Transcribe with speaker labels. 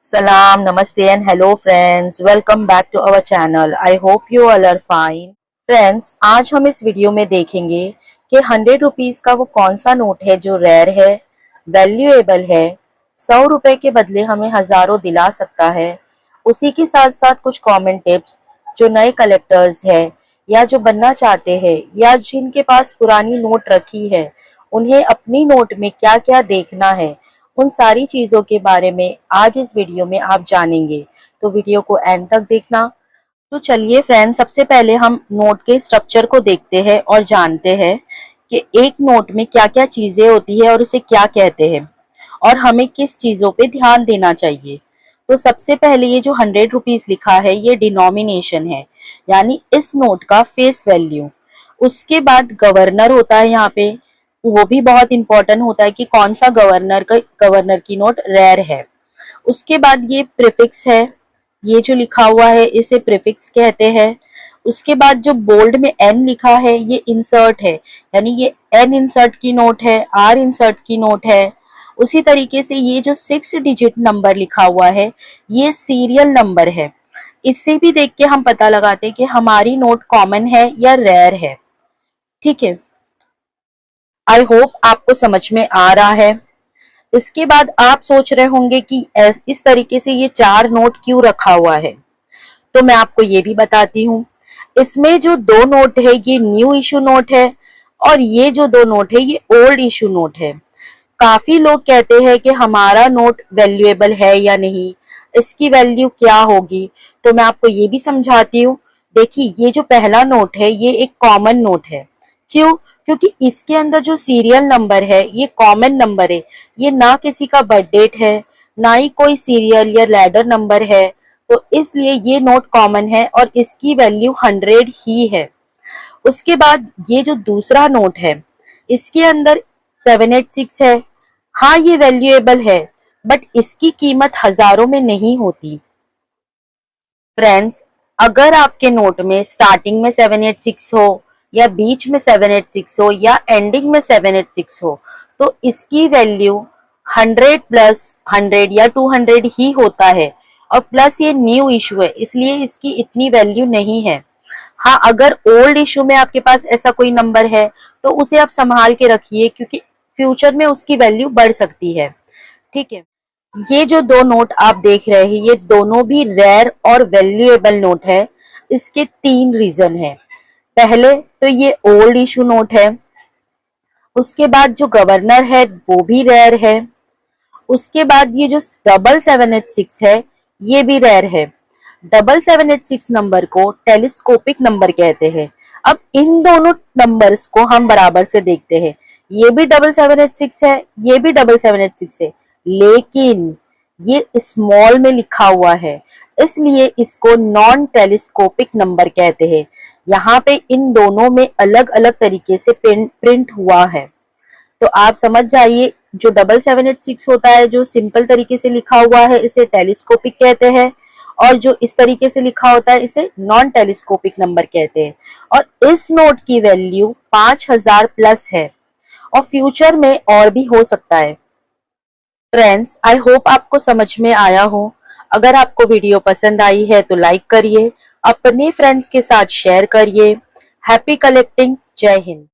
Speaker 1: Salam, Namaste and hello friends. Welcome back to our channel. I hope you all are fine. Friends, आज हम इस video में देखेंगे कि 100 रुपीज का वो कौन सा नोट है जो रेयर है, वैल्यूएबल है, 100 रुपए के बदले हमें हजारों दिला सकता है। उसी के साथ साथ कुछ कॉमन टिप्स जो नए कलेक्टर्स है या जो बनना चाहते हैं या जिनके पास पुरानी नोट रखी है, उन्हें अपनी नोट में क्या क्या देखना है, उन सारी चीजों के बारे में आज इस वीडियो में आप जानेंगे। तो वीडियो को एंड तक देखना। तो चलिए फ्रेंड्स, सबसे पहले हम नोट के स्ट्रक्चर को देखते हैं और जानते हैं कि एक नोट में क्या क्या चीजें होती है और उसे क्या कहते हैं और हमें किस चीजों पे ध्यान देना चाहिए। तो सबसे पहले ये जो 100 रुपीज लिखा है ये डिनोमिनेशन है, यानी इस नोट का फेस वैल्यू। उसके बाद गवर्नर होता है, यहाँ पे वो भी बहुत इंपॉर्टेंट होता है कि कौन सा गवर्नर की नोट रेयर है। उसके बाद ये प्रीफिक्स है, ये जो लिखा हुआ है इसे प्रीफिक्स कहते हैं। उसके बाद जो बोल्ड में एन लिखा है ये इंसर्ट है, यानी ये एन इंसर्ट की नोट है, आर इंसर्ट की नोट है। उसी तरीके से ये जो 6 डिजिट नंबर लिखा हुआ है ये सीरियल नंबर है। इससे भी देख के हम पता लगाते हैं कि हमारी नोट कॉमन है या रेयर है। ठीक है, आई होप आपको समझ में आ रहा है। इसके बाद आप सोच रहे होंगे कि इस तरीके से ये 4 नोट क्यों रखा हुआ है, तो मैं आपको ये भी बताती हूँ। इसमें जो 2 नोट है ये न्यू इशू नोट है और ये जो 2 नोट है ये ओल्ड इशू नोट है। काफी लोग कहते हैं कि हमारा नोट वैल्यूएबल है या नहीं, इसकी वैल्यू क्या होगी, तो मैं आपको ये भी समझाती हूँ। देखिए, ये जो पहला नोट है ये एक कॉमन नोट है। क्यों? क्योंकि इसके अंदर जो सीरियल नंबर है ये कॉमन नंबर है, ये ना किसी का बर्थ डेट है ना ही कोई सीरियल या लैडर नंबर है, तो इसलिए ये नोट कॉमन है और इसकी वैल्यू 100 ही है। उसके बाद ये जो दूसरा नोट है इसके अंदर 786 है। हाँ, ये वैल्यूएबल है बट इसकी कीमत हजारों में नहीं होती। फ्रेंड्स, अगर आपके नोट में स्टार्टिंग में 786 हो या बीच में 786 हो या एंडिंग में 786 हो तो इसकी वैल्यू 100 प्लस 100 या 200 ही होता है, और प्लस ये न्यू इशू है इसलिए इसकी इतनी वैल्यू नहीं है। हाँ, अगर ओल्ड इशू में आपके पास ऐसा कोई नंबर है तो उसे आप संभाल के रखिए, क्योंकि फ्यूचर में उसकी वैल्यू बढ़ सकती है। ठीक है, ये जो 2 नोट आप देख रहे हैं ये दोनों भी रेयर और वैल्यूएबल नोट है। इसके 3 रीजन है। पहले तो ये ओल्ड इशू नोट है, उसके बाद जो गवर्नर है वो भी रेयर है, उसके बाद ये जो 7786 है ये भी रेयर है। 7786 नंबर को टेलीस्कोपिक नंबर कहते हैं। अब इन दोनों नंबर्स को हम बराबर से देखते हैं, ये भी 7786 है, ये भी 7786 है, लेकिन ये स्मॉल में लिखा हुआ है इसलिए इसको नॉन टेलीस्कोपिक नंबर कहते हैं। यहाँ पे इन दोनों में अलग अलग तरीके से प्रिंट हुआ है, तो आप समझ जाइए। जो 7786 होता है जो सिंपल तरीके से लिखा हुआ है इसे टेलीस्कोपिक कहते हैं, और जो इस तरीके से लिखा होता है इसे नॉन टेलीस्कोपिक नंबर कहते हैं। और इस नोट की वैल्यू 5000 प्लस है और फ्यूचर में और भी हो सकता है। फ्रेंड्स, आई होप आपको समझ में आया हो। अगर आपको वीडियो पसंद आई है तो लाइक करिए, अपने फ्रेंड्स के साथ शेयर करिए। Happy collecting. जय हिंद।